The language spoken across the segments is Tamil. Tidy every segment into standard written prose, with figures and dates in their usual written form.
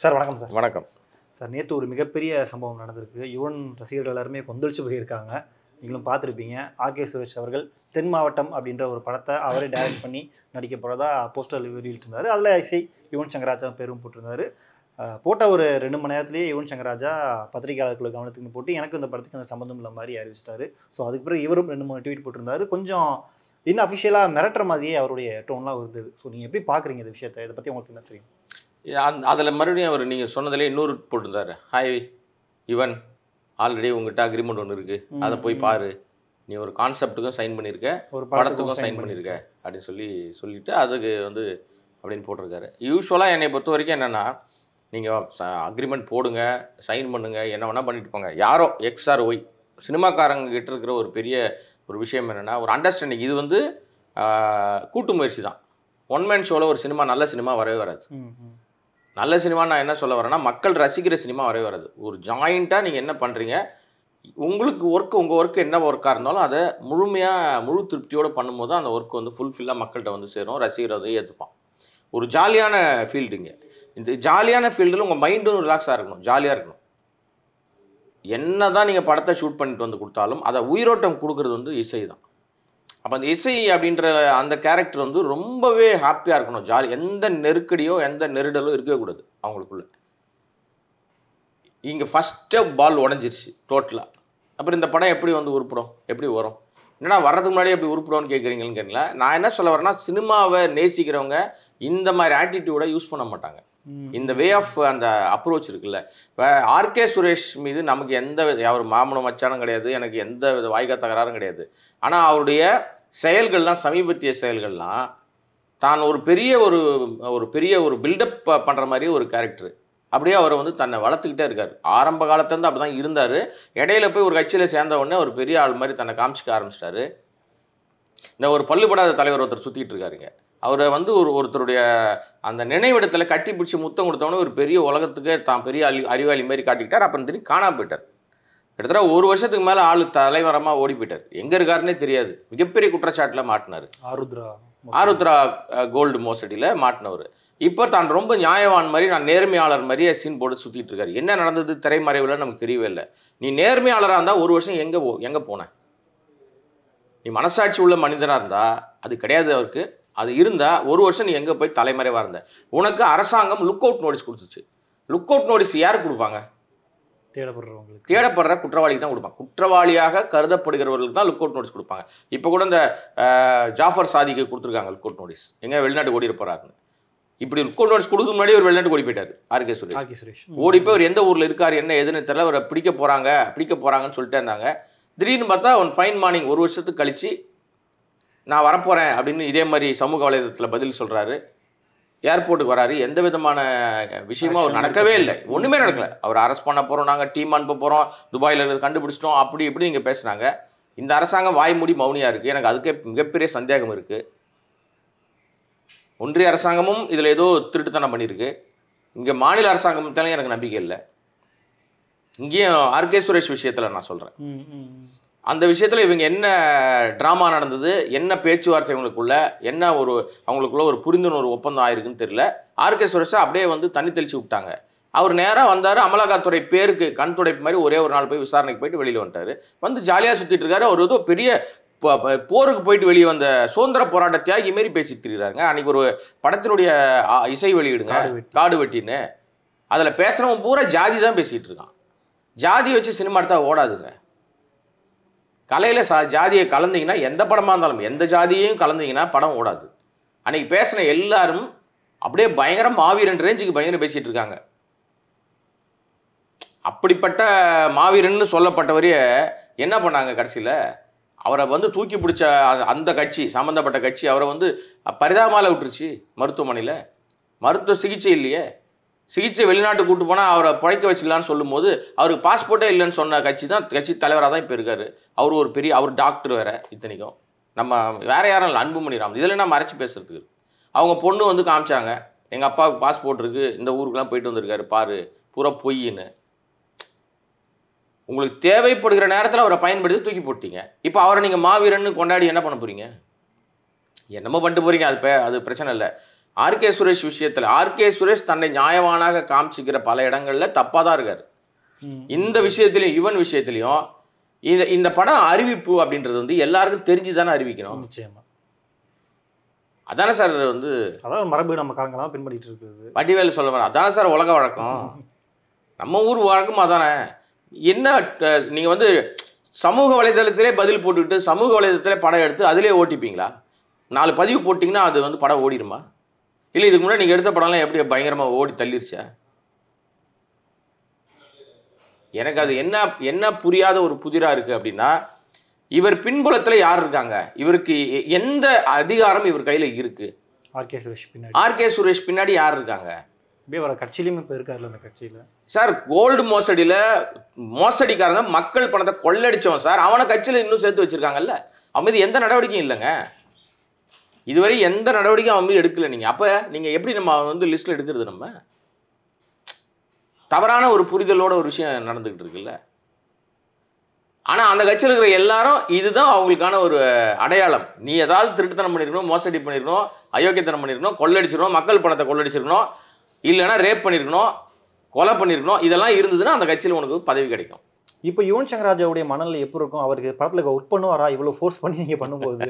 சார் வணக்கம் சார். வணக்கம் சார், நேற்று ஒரு மிகப்பெரிய சம்பவம் நடந்திருக்கு. யுவன் ரசிகர்கள் எல்லாருமே கொந்தளிச்சு போயிருக்காங்க. நீங்களும் பார்த்துருப்பீங்க. ஆர்கே சுரேஷ் அவர்கள் தென் மாவட்டம் அப்படின்ற ஒரு படத்தை அவரே டைரக்ட் பண்ணி நடிக்க போகிறதா போஸ்டர் வெளியிட்டிருந்தாரு. அதில் இசை யுவன் சங்கர் ராஜா பேரும் போட்டிருந்தாரு. போட்ட ஒரு 2 மணி நேரத்திலேயே யுவன் சங்கர் ராஜா பத்திரிகையாளர்கள் கவனத்துக்கு போட்டு எனக்கு இந்த படத்துக்கு அந்த சம்மந்தம் இல்லை மாதிரி அறிவிச்சிட்டாரு. ஸோ அதுக்கு பிறகு இவரும் 2-3 ட்வீட் போட்டிருந்தாரு. கொஞ்சம் இன்னும் அஃபிஷியலாக மிரட்டுற மாதிரியே அவருடைய டோன்லாம் இருந்தது. ஸோ நீங்கள் எப்படி பார்க்குறீங்க இந்த விஷயத்தை? இதை பற்றி உங்களுக்கு என்ன தெரியும்? அதில் மறுபடியும் அவர் நீங்கள் சொன்னதிலே இன்னொரு போட்டிருந்தார். ஹாய் யுவன், ஆல்ரெடி உங்ககிட்ட அக்ரிமெண்ட் ஒன்று இருக்குது, அதை போய் பாரு, நீ ஒரு கான்செப்ட்டுக்கும் சைன் பண்ணியிருக்க, ஒரு படத்துக்கும் சைன் பண்ணியிருக்க அப்படின்னு சொல்லிட்டு அதுக்கு வந்து அப்படின்னு போட்டிருக்காரு. யூஸ்வலாக என்னை பொறுத்த வரைக்கும் என்னென்னா, நீங்கள் அக்ரிமெண்ட் போடுங்க, சைன் பண்ணுங்கள், என்ன வேணால் பண்ணிட்டு போங்க. யாரோ எக்ஸ் ஆர் ஒய் சினிமாக்காரங்க கிட்ட இருக்கிற ஒரு பெரிய ஒரு விஷயம் என்னென்னா, ஒரு அண்டர்ஸ்டாண்டிங். இது வந்து கூட்டு முயற்சி தான். ஒன் மேன் ஷோவில் ஒரு சினிமா நல்ல சினிமா வரவே வராது. நல்ல சினிமா நான் என்ன சொல்ல வரேன்னா, மக்கள் ரசிக்கிற சினிமா வரவே வராது. ஒரு ஜாயிண்ட்டாக நீங்கள் என்ன பண்ணுறீங்க, உங்களுக்கு உங்கள் ஒர்க்கு என்ன ஒர்க்காக இருந்தாலும் அதை முழு திருப்தியோடு பண்ணும்போது தான் அந்த ஒர்க் வந்து ஃபுல்ஃபில்லாக மக்கள்கிட்ட வந்து சேரும், ரசிகர் அதை ஏற்றுப்பான். ஒரு ஜாலியான ஃபீல்டுங்க. இந்த ஜாலியான ஃபீல்டில் உங்கள் மைண்டும் ரிலாக்ஸாக இருக்கணும், ஜாலியாக இருக்கணும். என்ன தான் நீங்கள் படத்தை ஷூட் பண்ணிட்டு வந்து கொடுத்தாலும் அதை உயிரோட்டம் கொடுக்குறது வந்து இசை தான். அப்போ அந்த இசை அப்படின்ற அந்த கேரக்டர் வந்து ரொம்பவே ஹாப்பியாக இருக்கணும், ஜாலி. எந்த நெருக்கடியோ எந்த நெருடலோ இருக்கவே கூடாது அவங்களுக்குள்ள. இங்கே ஃபஸ்ட்டு பால் உடஞ்சிருச்சு டோட்டலாக. அப்புறம் இந்த படம் எப்படி வந்து உருப்படும், எப்படி வரும்? என்னடா வர்றதுக்கு முன்னாடி எப்படி உருப்படும்னு கேட்குறீங்கன்னு கேட்கல. நான் என்ன சொல்ல வரேன்னா, சினிமாவை நேசிக்கிறவங்க இந்த மாதிரி ஆட்டிடியூடை யூஸ் பண்ண மாட்டாங்க. இந்த வே ஆஃப் அந்த அப்ரோச் இருக்குல்ல. இப்போ ஆர்கே சுரேஷ் மீது நமக்கு எந்த அவர் மாமனம் மச்சானும் கிடையாது, எனக்கு எந்த வித வாய்க்கா தகராறும் கிடையாது. ஆனால் அவருடைய செயல்கள்லாம், சமீபத்திய செயல்கள்லாம் தான் ஒரு பெரிய ஒரு பில்டப் பண்ணுற மாதிரி ஒரு கேரக்டர். அப்படியே அவரை வந்து தன்னை வளர்த்துக்கிட்டே இருக்கார். ஆரம்ப காலத்துலேருந்து அப்படி தான் இருந்தார். இடையில போய் ஒரு கட்சியில் சேர்ந்த உடனே ஒரு பெரிய ஆள் மாதிரி தன்னை காமிச்சிக்க ஆரம்பிச்சிட்டாரு. இந்த ஒரு பல்லுபடாத தலைவர் ஒருத்தர் சுற்றிட்டு இருக்காருங்க. அவரை வந்து ஒருத்தருடைய அந்த நினைவிடத்தில் கட்டி பிடிச்சி முத்தம் கொடுத்தவொடனே ஒரு பெரிய உலகத்துக்கு தான் பெரிய அறிவாளி மாதிரி காட்டிக்கிட்டார். அப்புறம் திரும்பி காணாமல் போயிட்டார். கிட்டத்தட்ட 1 வருஷத்துக்கு மேலே ஆளு தலைவரமாக ஓடி போயிட்டார். எங்கே இருக்காருன்னே தெரியாது. மிகப்பெரிய குற்றச்சாட்டில் மாட்டினார். ஆருத்ரா கோல்டு மோசடியில் மாட்டினவர். இப்போ தான் ரொம்ப நியாயவான் மாதிரி, நான் நேர்மையாளர் மாதிரியே சீன் போட்டு சுற்றிட்டு இருக்காரு. என்ன நடந்தது திரைமறைவில் நமக்கு தெரியவே இல்லை. நீ நேர்மையாளராக இருந்தால் 1 வருஷம் எங்கே போன? நீ மனசாட்சி உள்ள மனிதனாக இருந்தால் அது கிடையாது அவருக்கு. அது இருந்தால் 1 வருஷம் நீ எங்கே போய் தலைமறைவாக இருந்த? உனக்கு அரசாங்கம் லுக் அவுட் நோட்டீஸ் கொடுத்துச்சு. லுக் அவுட் நோட்டீஸ் யாருக்கு கொடுப்பாங்க? தேடப்படுற குற்றவாளிக்கு தான் கொடுப்பாங்க. குற்றவாளியாக கருதப்படுகிறவர்களுக்கு தான் லுக் அவுட் நோட்டீஸ் கொடுப்பாங்க. இப்போ கூட இந்த ஜாஃபர் சாதிக்கு கொடுத்துருக்காங்க லுக் அவுட் நோட்டீஸ். எங்கே வெளிநாட்டு ஓடி போகிறாருன்னு. இப்படி லுக் அவுட் நோட்டீஸ் கொடுக்க முன்னாடி ஒரு வெளிநாட்டு ஓடி போயிட்டார் ஆர்கே சுரேஷ். ஓடி போய் அவர் எந்த ஊரில் இருக்கார் என்ன எதுன்னு தெரியல. அவரை பிடிக்க போகிறாங்கன்னு சொல்லிட்டே இருந்தாங்க. திடீர்னு பார்த்தா ஃபைன் மார்னிங் 1 வருஷத்துக்கு கழிச்சு நான் வரப்போகிறேன் அப்படின்னு இதே மாதிரி சமூக வலைதளத்தில் பதில் சொல்கிறாரு. ஏர்போர்ட்டுக்கு வராரு. எந்த விதமான விஷயமும் அவர் நடக்கவே இல்லை. ஒன்றுமே நடக்கலை. அவர் அரெஸ்ட் பண்ண போகிறோம், நாங்கள் டீம் அனுப்ப போகிறோம், துபாயில் கண்டுபிடிச்சிட்டோம், அப்படி இப்படி நீங்கள் பேசுனாங்க. இந்த அரசாங்கம் வாய் மூடி மௌனியாக இருக்குது. எனக்கு அதுக்கே மிகப்பெரிய சந்தேகம் இருக்குது. ஒன்றிய அரசாங்கமும் இதில் ஏதோ திருட்டுத்தனம் பண்ணியிருக்கு. இங்கே மாநில அரசாங்கத்தாலும் எனக்கு நம்பிக்கை இல்லை. இங்கேயும் ஆர்கே சுரேஷ் விஷயத்தில் நான் சொல்கிறேன். அந்த விஷயத்தில் இவங்க என்ன ட்ராமா நடந்தது, என்ன பேச்சுவார்த்தை இவங்களுக்குள்ள, என்ன அவங்களுக்குள்ள ஒரு புரிந்துணர்வு ஒப்பந்தம் ஆயிருக்குன்னு தெரியல. ஆர்கே சுரேஷை அப்படியே வந்து தண்ணி தெளிச்சு விட்டாங்க. அவர் நேராக வந்தார். அமலாக்கத்துறை பேருக்கு கண் துடைப்பு மாதிரி ஒரே ஒரு நாள் போய் விசாரணைக்கு போயிட்டு வெளியில் வந்துட்டார். வந்து ஜாலியாக சுற்றிட்டு இருக்காரு. அவர் ஏதோ பெரிய போருக்கு போயிட்டு வெளியே வந்த சுதந்திர போராட்ட தியாகி மாரி பேசிட்டு இருக்கிறாங்க. அன்றைக்கி ஒரு படத்தினுடைய இசை வெளியிடுங்க, காடு வெட்டின்னு, அதில் பேசுகிறவன் பூரா ஜாதி தான் பேசிகிட்டு இருக்கான். ஜாதி வச்சு சினிமா எடுத்தால் ஓடாதுங்க. கலையில் ஜாதியை கலந்தீங்கன்னா, எந்த படமாக இருந்தாலும் எந்த ஜாதியையும் கலந்தீங்கன்னா படம் ஓடாது. அன்றைக்கி பேசின எல்லாரும் அப்படியே பயங்கரம் மாவீரன் ரேஞ்சுக்கு பயங்கரம் பேசிகிட்டு இருக்காங்க. அப்படிப்பட்ட மாவீரன்னு சொல்லப்பட்டவரையே என்ன பண்ணாங்க கடைசியில்? அவரை வந்து தூக்கி பிடிச்ச அந்த கட்சி, சம்மந்தப்பட்ட கட்சி அவரை வந்து பரிதாபமாக விட்டுருச்சு. மருத்துவமனையில் மருத்துவ சிகிச்சை இல்லையே. சிகிச்சை வெளிநாட்டு கூட்டு போனால் அவரை பழைக்க வச்சிடலான்னு சொல்லும்போது அவருக்கு பாஸ்போர்ட்டே இல்லைன்னு சொன்ன கட்சி தலைவராக தான் இப்போ இருக்கார். அவர் டாக்டர் வேறு. இத்தனைக்கும் நம்ம வேறு யாரும் இல்லை, அன்புமணி ராமதாஸ். இதில் என்ன மறைச்சி பேசுறதுக்கு? அவங்க பொண்ணு வந்து காமிச்சாங்க, எங்கள் அப்பாவுக்கு பாஸ்போர்ட் இருக்குது, இந்த ஊருக்குலாம் போயிட்டு வந்திருக்காரு பாரு, பூரா பொய்ன்னு. உங்களுக்கு தேவைப்படுகிற நேரத்தில் அவரை பயன்படுத்தி தூக்கி போட்டீங்க. இப்போ அவரை நீங்கள் மாவீரன்னு கொண்டாடி என்ன பண்ண போகிறீங்க? என்னமோ பண்ணிட்டு போகிறீங்க, அது பிரச்சனை இல்லை. ஆர்கே சுரேஷ் விஷயத்தில் ஆர்கே சுரேஷ் தன்னை நியாயவானாக காமிச்சிக்கிற பல இடங்கள்ல தப்பாக தான் இருக்கார். இந்த விஷயத்திலையும் யுவன் விஷயத்திலையும் இந்த படம் அறிவிப்பு அப்படின்றது வந்து எல்லாருக்கும் தெரிஞ்சு தானே அறிவிக்கணும். நிச்சயமா அதானே சார் வந்து அதாவது மரபு நம்ம காலங்களாக பின்பற்றிட்டு இருக்குது. வடிவேலு சொல்ல வேணாம், அதானே சார் உலக வழக்கம், நம்ம ஊர் வழக்கம் அதானே. என்ன நீங்கள் வந்து சமூக வலைதளத்திலே பதில் போட்டுக்கிட்டு சமூக வலைதளத்திலே படம் எடுத்து அதிலே ஓட்டிப்பீங்களா? 4 பதிவு போட்டிங்கன்னா அது வந்து படம் ஓடிடுமா? இல்லை இதுக்கு முன்னாடி நீங்கள் எடுத்த படம்லாம் எப்படி பயங்கரமாக ஓடி தள்ளிருச்சா? எனக்கு அது என்ன புரியாத ஒரு புதிராக இருக்குது அப்படின்னா, இவர் பின்புலத்தில் யார் இருக்காங்க, இவருக்கு எந்த அதிகாரம் இவர் கையில் இருக்குது? ஆர்கே சுரேஷ் பின்னாடி யார் இருக்காங்க? வர கட்சியிலும் இப்போ இருக்காருல்ல அந்த கட்சியில் சார். கோல்டு மோசடியில் மோசடிக்காரங்க மக்கள் பணத்தை கொள்ளடிச்சவன் சார். அவனை கட்சியில் இன்னும் சேர்த்து வச்சிருக்காங்கல்ல. அவன் மீது எந்த நடவடிக்கையும் இல்லைங்க. இதுவரை எந்த நடவடிக்கையும் அவன் மீது எடுக்கல. நீங்கள் அப்போ நீங்கள் எப்படி நம்ம வந்து லிஸ்ட்டில் எடுக்கிறது? நம்ம தவறான ஒரு புரிதலோட ஒரு விஷயம் நடந்துகிட்டு இருக்குல்ல. ஆனால் அந்த கட்சியில் இருக்கிற எல்லாரும் இதுதான் அவங்களுக்கான ஒரு அடையாளம். நீ ஏதாவது திருட்டுத்தனம் பண்ணியிருக்கணும், மோசடி பண்ணியிருக்கணும், அயோக்கியத்தனம் பண்ணியிருக்கணும், கொள்ளடிச்சிருக்கணும், மக்கள் பணத்தை கொள்ளடிச்சிருக்கணும், இல்லைன்னா ரேப் பண்ணியிருக்கணும், கொலை பண்ணியிருக்கணும், இதெல்லாம் இருந்ததுன்னா அந்த கட்சியில் உனக்கு பதவி கிடைக்கும். இப்போ யுவன் சங்கர் ராஜாவுடைய மனநிலை எப்படி இருக்கும்? அவருக்கு படத்தில் ஒர்க் பண்ணுவாரா இவ்வளோ ஃபோர்ஸ் பண்ணி நீங்கள் பண்ணும்போது?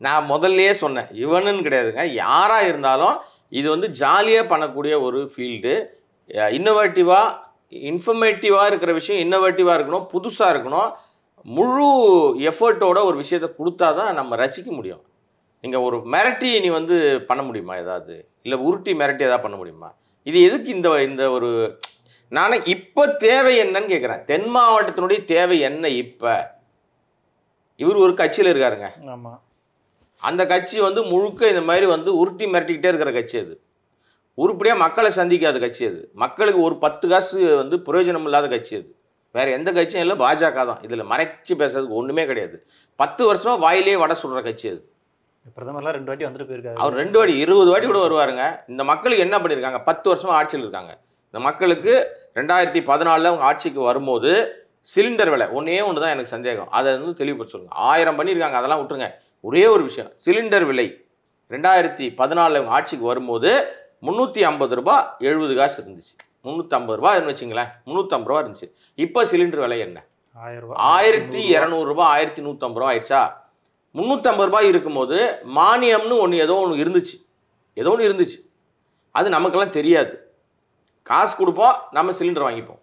நான் முதல்லையே சொன்னேன், யுவனுன்னு கிடையாதுங்க, யாராக இருந்தாலும் இது வந்து ஜாலியாக பண்ணக்கூடிய ஒரு ஃபீல்டு. இன்னோவேட்டிவாக இன்ஃபர்மேட்டிவாக இருக்கிற விஷயம் இன்னோவேட்டிவாக இருக்கணும், புதுசாக இருக்கணும், முழு எஃபர்ட்டோட ஒரு விஷயத்தை கொடுத்தா தான் நம்ம ரசிக்க முடியும். நீங்கள் ஒரு மிரட்டி நீ வந்து பண்ண முடியுமா ஏதாவது? இல்லை உருட்டி மிரட்டி ஏதாவது பண்ண முடியுமா? இது எதுக்கு இந்த ஒரு நான் இப்போ தேவை என்னன்னு கேட்குறேன். தென் மாவட்டத்தினுடைய தேவை என்ன? இப்போ இவர் ஒரு கட்சியில் இருக்காருங்க. ஆமாம், அந்த கட்சி வந்து முழுக்க இந்த மாதிரி வந்து உருட்டி மிரட்டிக்கிட்டே இருக்கிற கட்சி அது. உருப்படியாக மக்களை சந்திக்காத கட்சி அது. மக்களுக்கு ஒரு 10 காசு வந்து பிரயோஜனம் இல்லாத கட்சி அது. வேறு எந்த கட்சியும் இல்லை, பாஜக தான். இதில் மறைச்சி பேசுறதுக்கு ஒன்றுமே கிடையாது. 10 வருஷமாக வாயிலே வடை சுடுற கட்சி அது. பிரதமர்லாம் 2 வாட்டி வந்துட்டு போயிருக்காரு. அவர் 2 வாட்டி 20 வாட்டி கூட வருவாருங்க. இந்த மக்களுக்கு என்ன பண்ணியிருக்காங்க? 10 வருஷமாக ஆட்சியில் இருக்காங்க. இந்த மக்களுக்கு 2014 அவங்க ஆட்சிக்கு வரும்போது சிலிண்டர் விலை ஒன்றே ஒன்று தான் எனக்கு சந்தேகம், அதை வந்து தெளிவுபடுத்த சொல்லுங்க. 1000 பண்ணியிருக்காங்க, அதெல்லாம் விட்டுருங்க. ஒரே ஒரு விஷயம், சிலிண்டர் விலை 2014 அவங்க ஆட்சிக்கு வரும்போது 350 ரூபா 70 காசு இருந்துச்சு. 350 ரூபா வச்சுங்களேன், 350 ரூபா இருந்துச்சு. இப்போ சிலிண்டர் விலை என்ன? 1200 ரூபா 1150 ரூபா ஆயிடுச்சா? 350 ரூபாய் இருக்கும்போது மானியம்னு ஏதோ ஒன்று இருந்துச்சு. அது நமக்கெல்லாம் தெரியாது. காசு கொடுப்போம், நம்ம சிலிண்டர் வாங்கிப்போம்.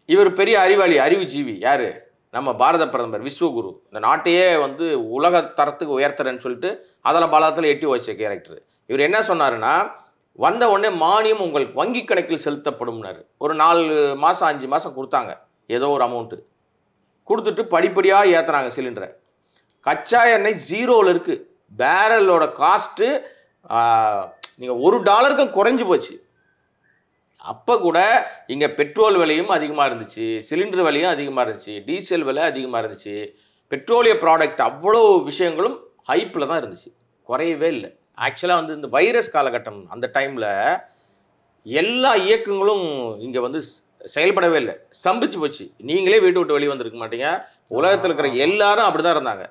இவர் பெரிய அறிவாளி, அறிவு ஜீவி. யாரு? நம்ம பாரத பிரதமர், விஸ்வகுரு. இந்த நாட்டையே வந்து உலக தரத்துக்கு உயர்த்துறேன்னு சொல்லிட்டு அதில் பலத்தில் எட்டி வச்ச கேரக்டர். இவர் என்ன சொன்னாருன்னா, வந்த உடனே மானியம் உங்கள் வங்கி கணக்கில் செலுத்தப்படும்னாரு. ஒரு 4 மாதம் 5 மாதம் கொடுத்தாங்க, ஏதோ ஒரு அமௌண்ட்டு கொடுத்துட்டு படிப்படியாக ஏற்றுறாங்க சிலிண்டரை. கச்சா எண்ணெய் 0ல் இருக்குது. பேரலோட காஸ்ட்டு நீங்கள் $1 குறைஞ்சி போச்சு. அப்போ கூட இங்கே பெட்ரோல் விலையும் அதிகமாக இருந்துச்சு, சிலிண்டர் விலையும் அதிகமாக இருந்துச்சு, டீசல் விலை அதிகமாக இருந்துச்சு, பெட்ரோலிய ப்ராடக்ட் அவ்வளோ விஷயங்களும் ஹைப்பில் தான் இருந்துச்சு, குறையவே இல்லை. ஆக்சுவலாக வந்து இந்த வைரஸ் காலகட்டம் அந்த டைமில் எல்லா இயக்கங்களும் இங்கே வந்து செயல்படவே இல்லை, ஸ்தம்பிச்சு போச்சு. நீங்களே வீட்டு விட்டு வெளியே வந்திருக்க மாட்டீங்க. உலகத்தில் இருக்கிற எல்லாரும் அப்படி தான் இருந்தாங்க.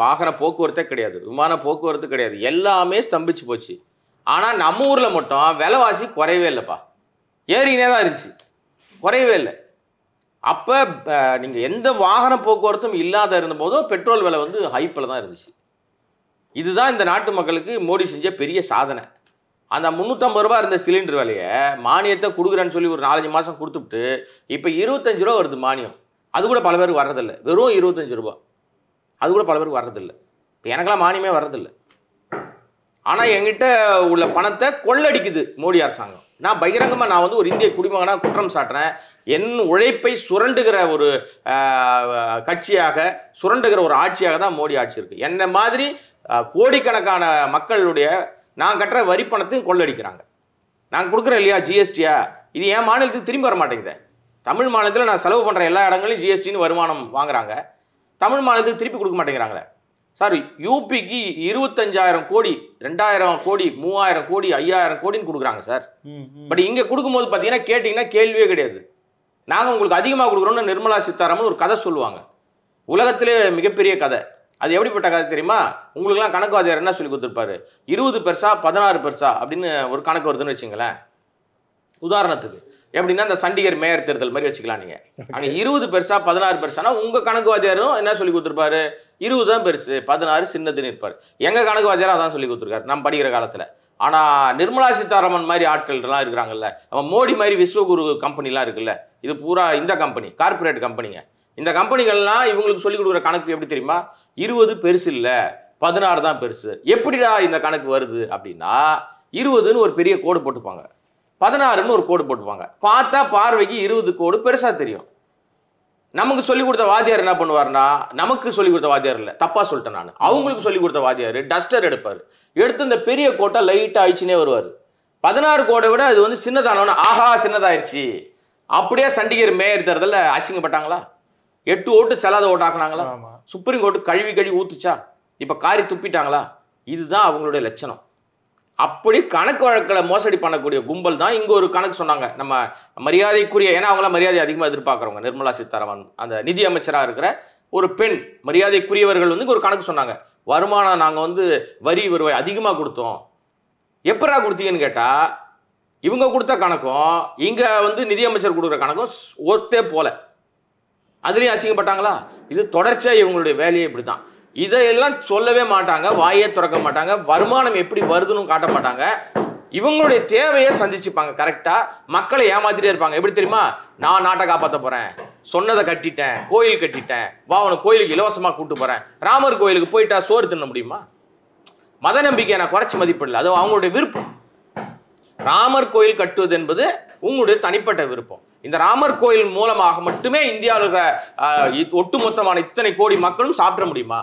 வாகன போக்குவரத்தே கிடையாது, விமான போக்குவரத்து கிடையாது, எல்லாமே ஸ்தம்பிச்சு போச்சு. ஆனால் நம்ம ஊரில் மட்டும் விலைவாசி குறையவே இல்லைப்பா, ஏறினே தான் இருந்துச்சு, குறையவே இல்லை. அப்போ நீங்கள் எந்த வாகன போக்குவரத்தும் இல்லாத இருந்தபோதும் பெட்ரோல் விலை வந்து ஹைப்பில் தான் இருந்துச்சு. இதுதான் இந்த நாட்டு மக்களுக்கு மோடி செஞ்ச பெரிய சாதனை. அந்த 350 ரூபா இருந்த சிலிண்டர் விலையை மானியத்தை கொடுக்குறேன்னு சொல்லி ஒரு 4-5 மாதம் கொடுத்துட்டு இப்போ 25 ரூபா வருது மானியம். அது கூட பல பேருக்கு வர்றதில்லை, வெறும் 25 ரூபா. அது கூட பல பேருக்கு வர்றதில்லை. இப்போ எனக்கெல்லாம் மானியமே வர்றதில்லை. ஆனால் என்கிட்ட உள்ள பணத்தை கொள்ளடிக்குது மோடி அரசாங்கம். நான் பகிரங்கமாக நான் வந்து ஒரு இந்திய குடிமகனாக குற்றம் சாட்டுறேன். என் உழைப்பை சுரண்டுகிற ஒரு கட்சியாக, சுரண்டுகிற ஒரு ஆட்சியாக தான் மோடி ஆட்சி இருக்குது. என்னை மாதிரி கோடிக்கணக்கான மக்களுடைய நான் கட்டுற வரி பணத்தையும் கொள்ளடிக்கிறாங்க. நான் கொடுக்குறேன் இல்லையா ஜிஎஸ்டியா, இது என் மாநிலத்துக்கு திரும்பி வர மாட்டேங்குது. தமிழ் மாநிலத்தில் நான் செலவு பண்ணுற எல்லா இடங்களையும் ஜிஎஸ்டின்னு வருமானம் வாங்குறாங்க, தமிழ் மாநிலத்துக்கு திருப்பி கொடுக்க மாட்டேங்கிறாங்களே. சார், யூபிக்கு 25,000 கோடி, 2,000 கோடி, 3,000 கோடி, 5,000 கோடின்னு கொடுக்குறாங்க சார். பட் இங்கே கொடுக்கும்போது பார்த்தீங்கன்னா கேட்டிங்கன்னா கேள்வியே கிடையாது. நாங்கள் உங்களுக்கு அதிகமாக கொடுக்குறோன்னு நிர்மலா சீதாராமன் ஒரு கதை சொல்லுவாங்க, உலகத்திலே மிகப்பெரிய கதை. அது எப்படிப்பட்ட கதை தெரியுமா? உங்களுக்குலாம் கணக்கு வாத்தியார் என்ன சொல்லி கொடுத்துருப்பாரு? 20 பெருசா 16 பெருசா அப்படின்னு ஒரு கணக்கு வருதுன்னு வச்சுங்களேன். உதாரணத்துக்கு எப்படின்னா இந்த சண்டிகர் மேயர் தேர்தல் மாதிரி வச்சுக்கலாம். நீங்கள் அங்கே 20 பெருசா 16 பெருசானா உங்கள் கணக்கு வாத்தியாரும் என்ன சொல்லி கொடுத்துருப்பாரு? 20 தான் பெருசு, 16 சின்னதுன்னு இருப்பார். எங்கள் கணக்கு வாத்தியாரும் அதான் சொல்லி கொடுத்துருக்காரு நம்ம படிக்கிற காலத்தில். ஆனால் நிர்மலா சீதாராமன் மாதிரி ஆட்கள்லாம் இருக்கிறாங்கல்ல, நம்ம மோடி மாதிரி விஸ்வகுரு கம்பெனிலாம் இருக்குல்ல, இது பூரா இந்த கம்பெனி கார்பரேட் கம்பெனிங்க. இந்த கம்பெனிகள்லாம் இவங்களுக்கு சொல்லிக் கொடுக்குற கணக்கு எப்படி தெரியுமா? 20 பெருசு இல்லை 16 தான் பெருசு. எப்படிடா இந்த கணக்கு வருது அப்படின்னா 20ன்னு ஒரு பெரிய கோடு போட்டுப்பாங்க, 16ன்னு ஒரு கோடு போட்டுப்பாங்க. பார்த்தா பார்வைக்கு 20 கோடு பெருசா தெரியும். நமக்கு சொல்லிக் கொடுத்த வாத்தியார் என்ன பண்ணுவார்னா, நமக்கு சொல்லிக் கொடுத்த வாத்தியார் இல்லை, தப்பா சொல்லிட்டேன் நான், அவங்களுக்கு சொல்லிக் கொடுத்த வாத்தியார் டஸ்டர் எடுப்பார், எடுத்து இந்த பெரிய கோட்டை லைட்டாக அழிச்சுனே வருவார். 16 கோடை விட அது வந்து சின்னதானவன ஆஹா சின்னதாயிருச்சு. அப்படியே சண்டிகர் மேயர் தேர்தலில் அசிங்கப்பட்டாங்களா? 8 ஓட்டு செல்லாத ஓட்டாக்குனாங்களா? சுப்ரீம் கோர்ட்டு கழுவி ஊத்துச்சா? இப்போ காரி துப்பிட்டாங்களா? இதுதான் அவங்களுடைய லட்சணம். அப்படி கணக்கு வழக்கில் மோசடி பண்ணக்கூடிய கும்பல் தான் இங்கே ஒரு கணக்கு சொன்னாங்க. நம்ம மரியாதைக்குரிய, ஏன்னா அவங்களாம் மரியாதை அதிகமாக எதிர்பார்க்குறவங்க, நிர்மலா சீதாராமன் அந்த நிதி அமைச்சராக இருக்கிற ஒரு பெண், மரியாதைக்குரியவர்கள் வந்து ஒரு கணக்கு சொன்னாங்க. வருமானம் நாங்கள் வந்து வரி வருவாய் அதிகமாக கொடுத்தோம். எப்படா கொடுத்தீங்கன்னு கேட்டால் இவங்க கொடுத்த கணக்கும் இங்கே வந்து நிதியமைச்சர் கொடுக்குற கணக்கும் ஒத்தே போல. அதுலேயும் அசிங்கப்பட்டாங்களா? இது தொடர்ச்சியாக இவங்களுடைய வேலையே இப்படி தான். இதையெல்லாம் சொல்லவே மாட்டாங்க, வாயே திறக்க மாட்டாங்க, வருமானம் எப்படி வருதுன்னு காட்ட மாட்டாங்க. இவங்களுடைய தேவையை சந்திச்சுப்பாங்க. கரெக்டாக மக்களை ஏமாத்திட்டே இருப்பாங்க. எப்படி தெரியுமா? நான் நாட்டை காப்பாற்ற போகிறேன், சொன்னதை கட்டிட்டேன், கோயில் கட்டிட்டேன், வா உனக்கு கோயிலுக்கு இலவசமாக கூப்பிட்டு போகிறேன். ராமர் கோயிலுக்கு போயிட்டா சோறு தின்ன முடியுமா? மத நம்பிக்கையை நான் குறைச்சி மதிப்பிடல, அது அவங்களுடைய விருப்பம். ராமர் கோயில் கட்டுவது என்பது உங்களுடைய தனிப்பட்ட விருப்பம். இந்த ராமர் கோயில் மூலமாக மட்டுமே இந்தியாவில் இருக்கிற ஒட்டுமொத்தமான இத்தனை கோடி மக்களும் சாப்பிட முடியுமா?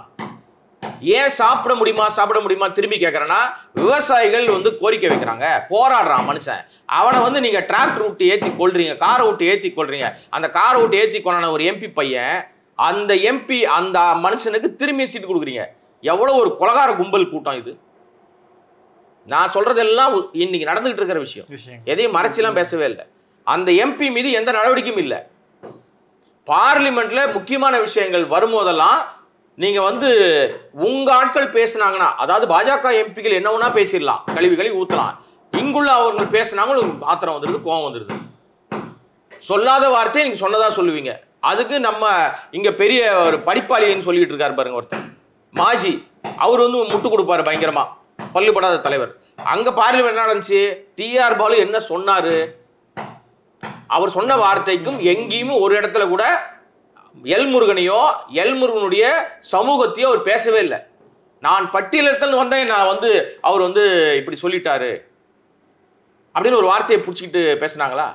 ஏன் சாப்பிட முடியுமா திரும்பி கேட்கறேன்னா, விவசாயிகள் வந்து கோரிக்கை வைக்கிறாங்க, போராடுறான் மனுஷன். அவனை வந்து நீங்க டிராக்டர் விட்டு ஏற்றி கொள்றீங்க, காரை விட்டு ஏற்றி கொள்றீங்க. அந்த காரை விட்டு ஏற்றி கொண்டான ஒரு எம்பி பையன், அந்த எம்பி அந்த மனுஷனுக்கு திரும்பி சீட்டு கொடுக்குறீங்க. எவ்வளவு ஒரு கொலகார கும்பல் கூட்டம் இது. நான் சொல்றதெல்லாம் இன்னைக்கு நடந்துகிட்டு இருக்கிற விஷயம், எதையும் மறைச்சிலாம் பேசவே இல்லை. அந்த எம்பி மீது எந்த நடவடிக்கையும் இல்லை. பார்லிமெண்ட்ல முக்கியமான விஷயங்கள் வரும்போதெல்லாம் நீங்க வந்து உங்க ஆட்கள் பேசினாங்கன்னா, அதாவது பாஜக எம்பிகள் என்ன ஒண்ணா பேசிடலாம், கழிவுகளை ஊத்தலாம். இங்குள்ள அவர்கள் பேசினாங்களும் ஆத்திரம் வந்துடுது, கோவம் வந்துடுது. சொல்லாத வார்த்தையை நீங்க சொன்னதா சொல்லுவீங்க. அதுக்கு நம்ம இங்க பெரிய ஒரு படிப்பாளின்னு சொல்லிட்டு இருக்காரு பாருங்க ஒருத்தர், மாஜி. அவர் வந்து முட்டு கொடுப்பாரு பயங்கரமா, பல்லுபடாத தலைவர். அங்க பார்லிமெண்ட் என்ன நடந்துச்சு? டிஆர் பாலு என்ன சொன்னாரு? அவர் சொன்ன வார்த்தைக்கும் எங்கேயும் ஒரு இடத்துல கூட எல்முருகனையோ எல்முருகனுடைய சமூகத்தையோ அவர் பேசவே இல்லை. நான் பட்டியலிடத்தில் வந்தேன், நான் வந்து அவர் வந்து இப்படி சொல்லிட்டாரு அப்படின்னு ஒரு வார்த்தையை பிடிச்சிக்கிட்டு பேசினாங்களா?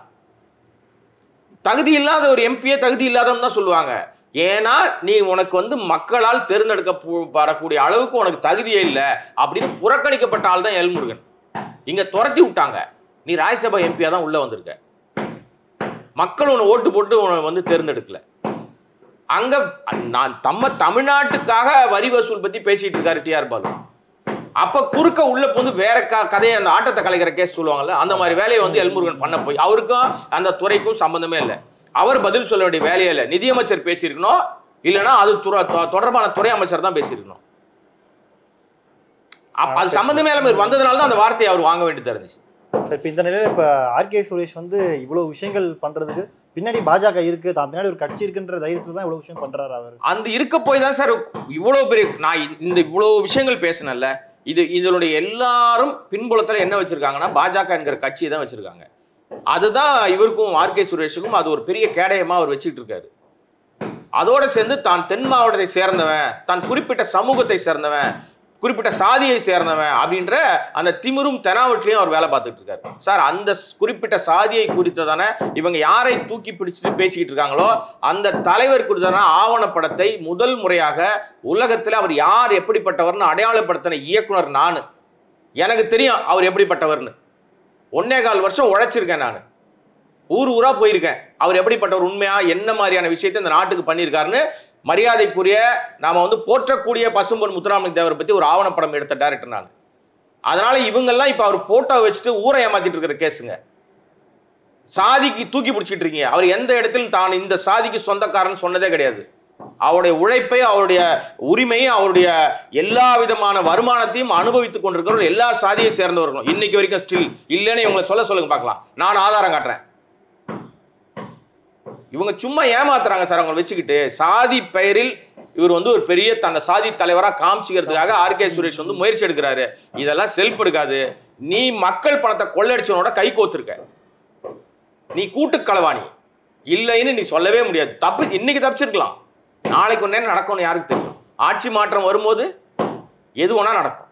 தகுதி இல்லாத ஒரு எம்பியே தகுதி இல்லாதவன்னு தான் சொல்லுவாங்க. ஏன்னா நீ உனக்கு வந்து மக்களால் தேர்ந்தெடுக்கப்படக்கூடிய அளவுக்கு உனக்கு தகுதியே இல்லை அப்படின்னு புறக்கணிக்கப்பட்ட ஆள் தான் எல்முருகன். இங்க துரத்தி விட்டாங்க. நீ ராஜ்யசபா எம்பியா தான் உள்ள வந்திருக்க. மக்கள் உன்னை ஓட்டு போட்டு உன்னை வந்து தேர்ந்தெடுக்கல. அங்க நான் தமிழ்நாட்டுக்காக வரி வசூல் பத்தி பேசிட்டு இருக்காரு டிஆர் பாலு. அப்ப குறுக்க உள்ள போது வேற கதையை, அந்த ஆட்டத்தை கலைக்கிற கேஸ் சொல்லுவாங்கல்ல, அந்த மாதிரி வேலையை வந்து எல்முருகன் பண்ண போய் அவருக்கும் அந்த துறைக்கும் சம்பந்தமே இல்லை. அவர் பதில் சொல்ல வேண்டிய வேலையே இல்லை. நிதியமைச்சர் பேசியிருக்கணும், இல்லைன்னா அது தொடர்பான துறை அமைச்சர் தான் பேசியிருக்கணும். அது சம்பந்தமே இல்லாமல் வந்ததுனால தான் அந்த வார்த்தையை அவர் வாங்க வேண்டியது இருந்துச்சு. சார், இப்போ இந்த நிலையில் இப்போ ஆர்கே சுரேஷ் வந்து இவ்வளோ விஷயங்கள் பண்ணுறதுக்கு பின்னாடி பாஜக இருக்குது, தான் பின்னாடி ஒரு கட்சி இருக்குன்ற தைரியத்தில் தான் இவ்வளோ விஷயம் பண்ணுறாரு அவர். அந்த இருக்க போய் தான் சார் இவ்வளோ பெரிய, நான் இந்த இவ்வளோ விஷயங்கள் பேசினேன்ல, இதனுடைய எல்லாரும் பின்புலத்தில் என்ன வச்சுருக்காங்கன்னா பாஜக என்கிற கட்சியை தான் வச்சுருக்காங்க. அதுதான் இவருக்கும் ஆர்கே சுரேஷுக்கும் அது ஒரு பெரிய கேடயமாக அவர் வச்சுக்கிட்டு இருக்காரு. அதோடு சேர்ந்து தான் தென் மாவட்டத்தை சேர்ந்தவன், தான் குறிப்பிட்ட சமூகத்தை சேர்ந்தவன், குறிப்பிட்ட சாதியை சேர்ந்தவன் அப்படின்ற அந்த திமிரும் தெனாவட்லையும் அவர் வேலை பார்த்துட்டு இருக்காரு. சார், அந்த குறிப்பிட்ட சாதியை குறித்ததான இவங்க யாரை தூக்கி பிடிச்சிட்டு பேசிக்கிட்டு இருக்காங்களோ அந்த தலைவர் குறித்ததான ஆவணப்படத்தை முதல் முறையாக உலகத்தில் அவர் யார் எப்படிப்பட்டவர்னு அடையாளப்படுத்தின இயக்குனர் நான். எனக்கு தெரியும் அவர் எப்படிப்பட்டவர்னு. 1.25 வருஷம் உழைச்சிருக்கேன் நான், ஊர் ஊரா போயிருக்கேன். அவர் எப்படிப்பட்டவர், உண்மையா என்ன மாதிரியான விஷயத்தை இந்த நாட்டுக்கு பண்ணியிருக்காருன்னு மரியாதைக்குரிய நாம வந்து போற்றக்கூடிய பசும்பொன் முத்துராமலிங்க தேவரை பத்தி ஒரு ஆவணப்படம் எடுத்த டைரக்டர் நான். அதனால இவங்கெல்லாம் இப்ப அவர் போட்டோ வச்சுட்டு ஊரை ஏமாத்திட்டு இருக்கிற கேஸுங்க. சாதிக்கு தூக்கி பிடிச்சிட்டு இருக்கீங்க. அவர் எந்த இடத்திலும் தான் இந்த சாதிக்கு சொந்தக்காரன் சொன்னதே கிடையாது. அவருடைய உழைப்பை, அவருடைய உரிமையை, அவருடைய எல்லா விதமான வருமானத்தையும் அனுபவித்துக் கொண்டிருக்கிறவர்கள் எல்லா சாதியை சேர்ந்தவர்களும் இன்னைக்கு வரைக்கும் ஸ்டில் இல்லைன்னு இவங்களை சொல்லுங்க பார்க்கலாம். நான் ஆதாரம் காட்டுறேன். இவங்க சும்மா ஏமாத்துறாங்க சார். அவங்க வச்சுக்கிட்டு சாதி பெயரில் இவர் வந்து ஒரு பெரிய தன்னை சாதி தலைவராக காமிச்சிக்கிறதுக்காக ஆர்கே சுரேஷ் வந்து முயற்சி எடுக்கிறாரு. இதெல்லாம் செல்ஃப் எடுக்காது. நீ மக்கள் பணத்தை கொள்ளடிச்சவனோட கை கோத்துருக்க, நீ கூட்டுக்களவாணி இல்லைன்னு நீ சொல்லவே முடியாது. தப்பு இன்னைக்கு தப்பிச்சிருக்கலாம், நாளைக்கு ஒன்னே நடக்கும்னு யாருக்கு தெரியும்? ஆட்சி மாற்றம் வரும்போது எது ஒன்றா நடக்கும்.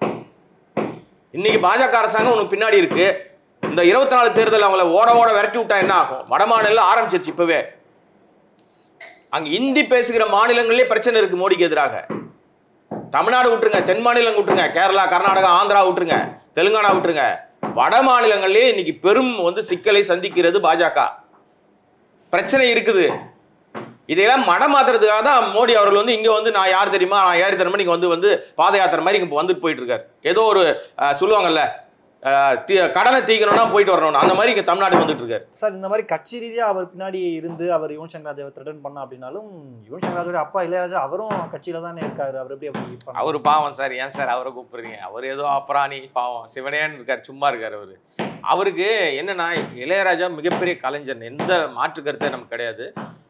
இன்னைக்கு பாஜக அரசாங்கம் உனக்கு பின்னாடி இருக்கு. இந்த 24 தேர்தல் அவங்கள ஓட ஓட விரட்டி விட்டா என்ன ஆகும்? வட மாநிலம் ஆரம்பிச்சிருச்சு. இப்பவே அங்க இந்தி பேசுகிற மாநிலங்களே பிரச்சனை இருக்கு மோடிக்கு எதிராக. தமிழ்நாடு விட்டுருங்க, தென் மாநிலம் விட்டுருங்க, கேரளா, கர்நாடகா, ஆந்திரா விட்டுருங்க, தெலுங்கானா விட்டுருங்க, வட மாநிலங்களே இன்னைக்கு பெரும் வந்து சிக்கலை சந்திக்கிறது பாஜக. பிரச்சனை இருக்குது. இதையெல்லாம் மடமாத்துறதுக்காக தான் மோடி அவர்கள் வந்து இங்க வந்து நான் யார் தெரியுமா, நான் யார் தெரியுமா, நீங்க வந்து பாத யாத்திரை மாதிரி இங்க வந்துட்டு போயிட்டு இருக்காரு. ஏதோ ஒரு சொல்லுவாங்கல்ல, கடனை தீக்கணும்னா போயிட்டு வரணும், அந்த மாதிரி இங்க தமிழ்நாடு வந்துட்டு இருக்காரு சார். இந்த மாதிரி கட்சி ரீதியா அவர் பின்னாடி இருந்து அவர் யுவன் சங்கர் ராஜாவை த்ரெட்டன் பண்ண அப்படின்னாலும், யுவன் சங்கர் ராஜாவோட அப்பா இளையராஜா அவரும் கட்சியில தானே இருக்காரு. அவர் எப்படி அப்படி? அவரு பாவம் சார். ஏன் சார் அவரை கூப்பிடுறீங்க? அவர் ஏதோ அப்புறாணி பாவம் சிவனேன்னு இருக்காரு, சும்மா இருக்காரு. அவருக்கு என்னன்னா, இளையராஜா மிகப்பெரிய கலைஞர், எந்த மாற்று கருத்தை நமக்கு கிடையாது.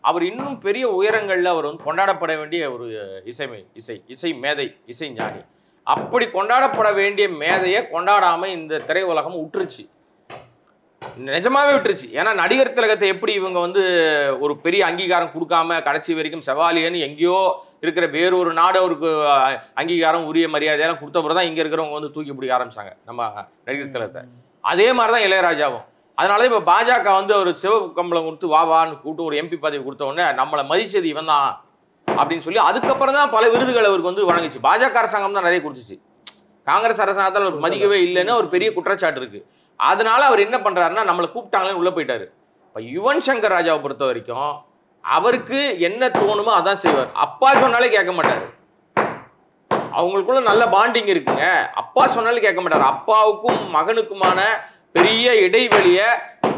அவர் இன்னும் பெரிய உயரங்கள்ல அவர் வந்து கொண்டாடப்பட வேண்டிய ஒரு இசை மேதை, இசை ஞானி. அப்படி கொண்டாடப்பட வேண்டிய மேதையை கொண்டாடாம இந்த திரை உலகம் விட்டுருச்சு, நிஜமாவே விட்டுருச்சு. ஏன்னா நடிகர் திலகத்தை எப்படி இவங்க வந்து ஒரு பெரிய அங்கீகாரம் கொடுக்காம கடைசி வரைக்கும் செவாலியன்னு எங்கேயோ இருக்கிற வேறொரு நாடு அவருக்கு அங்கீகாரம் உரிய மரியாதையெல்லாம் கொடுத்த பிறகு தான் இங்க இருக்கிறவங்க வந்து தூக்கி பிடிக்க ஆரம்பிச்சாங்க நம்ம நடிகர் திலகத்தை. அதே மாதிரிதான் இளையராஜாவும். அதனால இப்ப பாஜக வந்து ஒரு சிவப்பு கம்பளம் கொடுத்து வான்னு கூப்பிட்டு ஒரு எம்பி பதவி கொடுத்த உடனே நம்மளை மதிச்சது இவன் தான் அப்படின்னு சொல்லி அதுக்கப்புறம் தான் பல விருதுகள் அவருக்கு வந்து வழங்கிச்சு. பாஜக அரசாங்கம் தான் நிறைய கொடுத்துச்சு, காங்கிரஸ் அரசாங்கத்தால் அவர் மதிக்கவே இல்லைன்னு ஒரு பெரிய குற்றச்சாட்டு இருக்கு. அதனால அவர் என்ன பண்றாருன்னா, நம்மளை கூப்பிட்டாங்களேன்னு உள்ள போயிட்டாரு. இப்ப யுவன் சங்கர் ராஜாவை பொறுத்த வரைக்கும் அவருக்கு என்ன தோணுமோ அதான் செய்வார். அப்பா சொன்னாலே கேட்க மாட்டாரு. அவங்களுக்குள்ள நல்ல பாண்டிங் இருக்குங்க. அப்பா சொன்னாலும் கேட்க மாட்டாரு. அப்பாவுக்கும் மகனுக்குமான பெரிய இடைவெளிய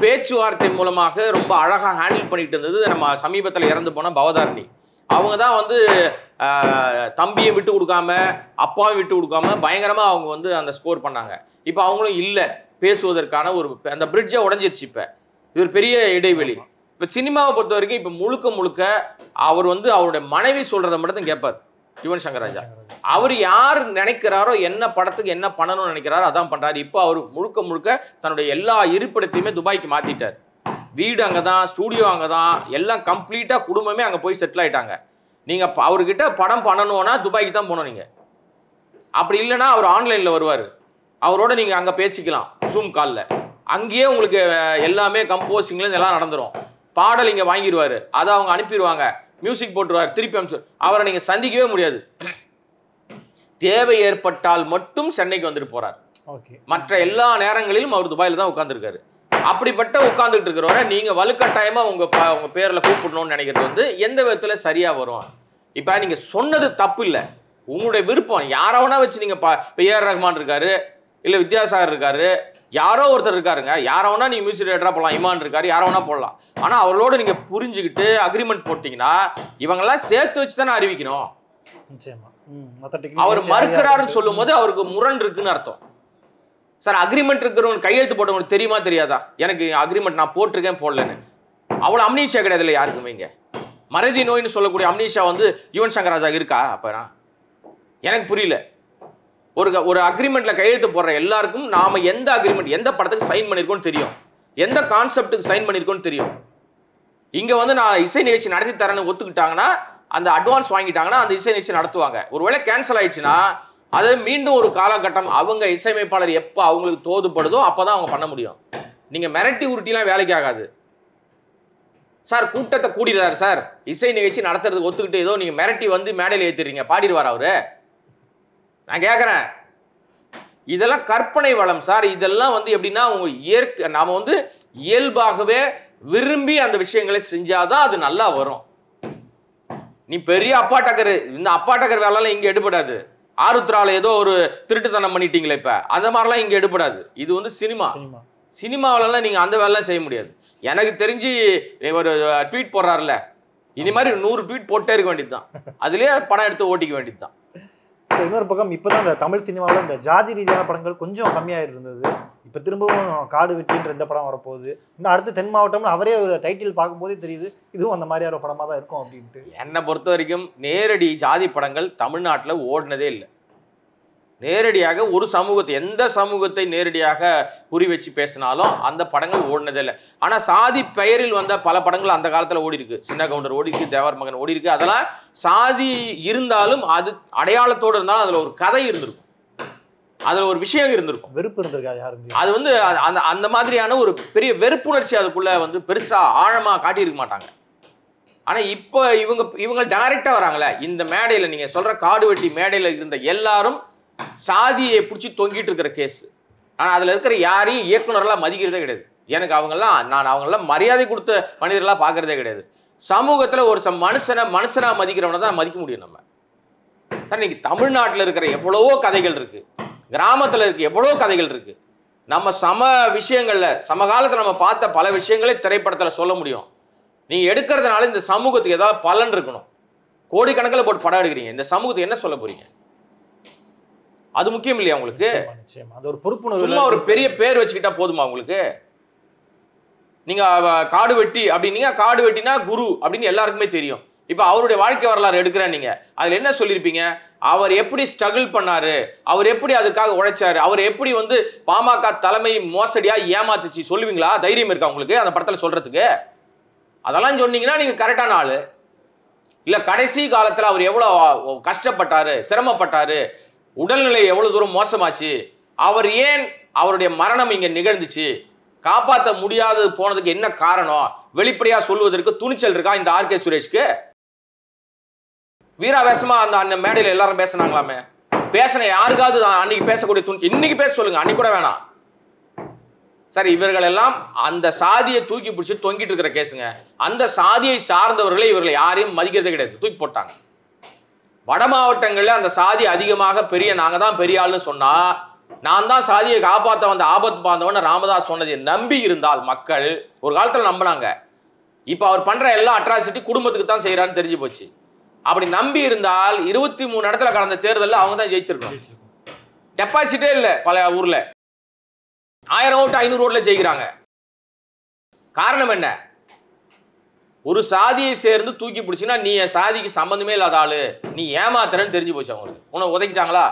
பேச்சுவார்த்தை மூலமாக ரொம்ப அழகா ஹேண்டில் பண்ணிட்டு இருந்தது நம்ம சமீபத்தில் இறந்து போன பவதாரணி. அவங்க தான் வந்து தம்பியை விட்டு கொடுக்காம அப்பாவை விட்டு கொடுக்காம பயங்கரமா அவங்க வந்து அந்த ஸ்கோர் பண்ணாங்க. இப்போ அவங்களும் இல்லை பேசுவதற்கான ஒரு அந்த பிரிட்ஜை உடஞ்சிருச்சு. இப்போ இது ஒரு பெரிய இடைவெளி. இப்போ சினிமாவை பொறுத்த வரைக்கும் இப்போ முழுக்க அவர் வந்து அவருடைய மனைவி சொல்றதை மட்டும் தான் கேட்பார் யுவன் சங்கர் ராஜா. அவர் யார் நினைக்கிறாரோ, என்ன படத்துக்கு என்ன பண்ணணும்னு நினைக்கிறாரோ அதான் பண்றாரு. இப்போ அவர் முழுக்க தன்னுடைய எல்லா இருப்பிடத்தையுமே துபாய்க்கு மாத்திட்டார். வீடு அங்கதான், ஸ்டூடியோ அங்கதான், எல்லாம் கம்ப்ளீட்டா குடும்பமே அங்க போய் செட்டில் ஆயிட்டாங்க. நீங்க அவர்கிட்ட படம் பண்ணணும்னா துபாய்க்கு தான் போகணும் நீங்க. அப்படி இல்லைன்னா அவர் ஆன்லைன்ல வருவார், அவரோட நீங்க அங்க பேசிக்கலாம் ஜூம் கால்ல. அங்கேயே உங்களுக்கு எல்லாமே கம்போசிங்ல எல்லாம் நடந்துரும். பாடல் இங்க வாங்கிடுவாரு, அதை அவங்க அனுப்பிடுவாங்க, மியூசிக் போட்டுருவார், திருப்பி அனுப்பிச்சு. அவரை நீங்க சந்திக்கவே முடியாது. தேவை ஏற்பட்டால் மட்டும் சென்னைக்கு வந்துட்டு போறார். மற்ற எல்லா நேரங்களிலும் அவர் துபாயில தான் உட்கார்ந்துருக்காரு. அப்படிப்பட்ட உட்கார்ந்துட்டு இருக்கிறவரை நீங்க வலுக்கட்டாயமா உங்க பேர்ல கூப்பிடணும்னு நினைக்கிறது வந்து எந்த விதத்துல சரியா வரும்? இப்ப நீங்க சொன்னது தப்பு இல்லை, உங்களுடைய விருப்பம். யாரவனா வச்சு நீங்க ஏஆர் ரஹ்மான் இருக்காரு, இல்ல வித்யாசாகர் இருக்காரு, யாரோ ஒருத்தர் இருக்காருங்க, யாரவனா நீங்க மியூசிக் டைரக்டரா போடலாம், இமான் இருக்காரு, யாரவனா போடலாம். ஆனா அவர்களோட நீங்க புரிஞ்சுக்கிட்டு அக்ரிமெண்ட் போட்டீங்கன்னா இவங்கெல்லாம் சேர்த்து வச்சு தானே அறிவிக்கணும். அவர் மறுக்கிறாருன்னு சொல்லும் போது அவருக்கு முரண் இருக்குன்னு அர்த்தம். சார் அக்ரிமெண்ட் இருக்கிறவங்க கையெழுத்து போட்டவங்களுக்கு தெரியுமா தெரியாதா எனக்கு அக்ரிமெண்ட் நான் போட்டிருக்கேன் போடலன்னு? அவ்வளவு அம்னீஷியா கிடையாது இல்லை யாருக்குமே. இங்க மறதி நோய்னு சொல்லக்கூடிய அம்னீஷியா வந்து யுவன் சங்கர் ராஜா இருக்கா? அப்ப எனக்கு புரியல. ஒரு அக்ரிமெண்ட்ல கையெழுத்து போடுற எல்லாருக்கும் நாம எந்த அக்ரிமெண்ட் எந்த படத்துக்கு சைன் பண்ணிருக்கோம்னு தெரியும், எந்த கான்செப்டுக்கு சைன் பண்ணிருக்கோம்னு தெரியும். இங்க வந்து நான் இசை நிகழ்ச்சி நடத்தி தரேன்னு ஒத்துக்கிட்டாங்கன்னா, அந்த அட்வான்ஸ் வாங்கிட்டாங்கன்னா அந்த இசை நிகழ்ச்சி நடத்துவாங்க. ஒருவேளை கேன்சல் ஆயிடுச்சுன்னா அது மீண்டும் ஒரு காலகட்டம் அவங்க இசையமைப்பாளர் எப்போ அவங்களுக்கு தோதுப்படுதோ அப்பதான் அவங்க பண்ண முடியும். நீங்க மிரட்டி உருட்டிலாம் வேலைக்கு ஆகாது. சார் கூட்டத்தை கூடிடுறாரு சார், இசை நிகழ்ச்சி நடத்துறதுக்கு ஒத்துக்கிட்டு ஏதோ நீங்க மிரட்டி வந்து மேடையில் ஏற்றிடுறீங்க, பாடிடுவார் அவரு? நான் கேட்குறேன். இதெல்லாம் கற்பனை வளம் சார். இதெல்லாம் வந்து எப்படின்னா நாம வந்து இயல்பாகவே விரும்பி அந்த விஷயங்களை செஞ்சாதான் அது நல்லா வரும். நீ பெரிய அப்பாட்டக்கர், இந்த அப்பாட்டக்கர் வேலைலாம் இங்க எடுபடாது. ஆருத்ரால ஏதோ ஒரு திருட்டுத்தனம் பண்ணிட்டீங்களே இப்ப, அந்த மாதிரிலாம் இங்க எடுபடாது. இது வந்து சினிமாவிலலாம் நீங்க அந்த வேலைலாம் செய்ய முடியாது. எனக்கு தெரிஞ்சு ஒரு ட்வீட் போடுறாருல, இனி மாதிரி 100 ட்வீட் போட்டே இருக்க வேண்டியதுதான், அதுலயே படம் எடுத்து ஓட்டிக்க வேண்டியதுதான். இன்னொரு பக்கம் இப்போதான் இந்த தமிழ் சினிமாவில் இந்த ஜாதி ரீதியான படங்கள் கொஞ்சம் கம்மியாக இருந்தது. இப்போ திரும்பவும் காடு வெட்டின்ற இந்த படம் வரப்போகுது. இன்னும் அடுத்து தென் மாவட்டம்னு அவரே ஒரு டைட்டில் பார்க்கும்போதே தெரியுது இதுவும் அந்த மாதிரியான ஒரு படமாக தான் இருக்கும் அப்படின்ட்டு. என்னை பொறுத்த வரைக்கும் நேரடி ஜாதி படங்கள் தமிழ்நாட்டில் ஓடினதே இல்லை. நேரடியாக ஒரு சமூகத்தை, எந்த சமூகத்தை நேரடியாக குறி வச்சு பேசினாலும் அந்த படங்கள் ஓடினதே இல்லை. ஆனால் சாதி பெயரில் வந்த பல படங்கள் அந்த காலத்தில் ஓடி இருக்கு. சின்ன கவுண்டர் ஓடி இருக்கு, தேவர் மகன் ஓடி இருக்கு. அதெல்லாம் சாதி இருந்தாலும் அது அடையாளத்தோடு இருந்தாலும் அதில் ஒரு கதை இருந்திருக்கும், அதில் ஒரு விஷயம் இருந்திருக்கும். வெறுப்பு இருந்திருக்காது யாருமே. அது வந்து அந்த அந்த மாதிரியான ஒரு பெரிய வெறுப்புணர்ச்சி அதுக்குள்ள வந்து பெருசா ஆழமா காட்டியிருக்க மாட்டாங்க. ஆனா இப்போ இவங்க டைரக்டா வராங்களே இந்த மேடையில, நீங்க சொல்ற காடு வெட்டி மேடையில இருந்த எல்லாரும் சாதியை பிடிச்சி தொங்கிட்டு இருக்கிற கேஸ். ஆனா அதுல இருக்கிற யாரையும் இயக்குனரெல்லாம் மதிக்கிறதே கிடையாது. எனக்கு அவங்கெல்லாம் மரியாதை கொடுத்த மனிதர்களா பாக்குறதே கிடையாது. சமூகத்துல ஒரு மனுஷனா மதிக்கிறவனை தான் மதிக்க முடியும் நம்ம. சார் இன்னைக்கு தமிழ்நாட்டில் இருக்கிற எவ்வளவோ கதைகள் இருக்கு, கிராமத்துல இருக்கு எவ்வளவோ கதைகள் இருக்கு. நம்ம சமகாலத்துல நம்ம பார்த்த பல விஷயங்களே திரைப்படத்துல சொல்ல முடியும். நீங்க எடுக்கிறதுனால இந்த சமூகத்துக்கு ஏதாவது பலன் இருக்கணும். கோடிக்கணக்கில் போட்டு படம் எடுக்கிறீங்க, இந்த சமூகத்துக்கு என்ன சொல்ல போறீங்க? அது முக்கியம் இல்லையா உங்களுக்கு? அது ஒரு பொறுப்புணர்வு. சும்மா ஒரு பெரிய பேர் வச்சுக்கிட்டா போதுமா உங்களுக்கு? நீங்க காடு வெட்டி அப்படின்னீங்க, காடு வெட்டினா குரு அப்படின்னு எல்லாருக்குமே தெரியும். இப்ப அவருடைய வாழ்க்கை வரலாறு எடுக்கிறேன், நீங்க அதுல என்ன சொல்லியிருப்பீங்க? அவர் எப்படி ஸ்ட்ரகிள் பண்ணாரு, அவர் எப்படி அதுக்காக உழைச்சாரு, அவர் எப்படி வந்து பாமக தலைமை மோசடியா ஏமாத்துச்சு சொல்லுவீங்களா? தைரியம் இருக்கா உங்களுக்கு அந்த படத்துல சொல்றதுக்கு? அதெல்லாம் சொன்னீங்கன்னா நீங்க கரெக்டான ஆளு. இல்ல கடைசி காலத்துல அவர் எவ்வளவு கஷ்டப்பட்டாரு, சிரமப்பட்டாரு, உடல்நிலை எவ்வளவு தூரம் மோசமாச்சு, அவர் ஏன் அவருடைய மரணம் இங்க நிகழ்ந்துச்சு, காப்பாற்ற முடியாதது போனதுக்கு என்ன காரணம், வெளிப்படையா சொல்வதற்கு துணிச்சல் இருக்கா இந்த ஆர்.கே. சுரேஷ்க்கு? வீராவேசமா அந்த மேடையில எல்லாரும் பேசினாங்களாமே, பேசின யாருக்காவது அன்னைக்கு பேசக்கூடிய இன்னைக்கு பேச சொல்லுங்க, அன்னைக்கு கூட வேணாம். சரி, இவர்கள் எல்லாம் அந்த சாதியை தூக்கி பிடிச்சி தொங்கிட்டு இருக்கிற கேசுங்க. அந்த சாதியை சார்ந்தவர்களை இவர்கள் யாரையும் மதிக்கிறதே கிடையாது, தூக்கி போட்டாங்க. வட மாவட்டங்கள்ல அந்த சாதி அதிகமாக நாங்க தான் பெரிய ஆள்னு சொன்னா, நான் தான் சாதியை காப்பாற்ற வந்த ஆபத் பாந்தவன் ராமதாஸ் சொன்னதை நம்பி இருந்தால் மக்கள் ஒரு காலத்துல நம்பினாங்க. இப்ப அவர் பண்ற எல்லா அட்ராசிட்டி குடும்பத்துக்கு தான் செய்யறான்னு தெரிஞ்சு போச்சு. அப்படி நம்பி இருந்தால் 23 இடத்துல கடந்த தேர்தலில் அவங்க தான் ஜெயிச்சிருக்கணும். டெபாசிட்டே இல்லை பல ஊர்ல, 1000 ஓட்டு 500 ஓட்டுல ஜெயிக்கிறாங்க. காரணம் என்ன? ஒரு சாதியை சேர்ந்து தூக்கி பிடிச்சின்னா நீ என் சாதிக்கு சம்பந்தமே இல்லாத ஆளு, நீ ஏமாத்துறன்னு தெரிஞ்சு போச்சு அவங்களுக்கு. உன்னை உதைக்கிட்டாங்களா?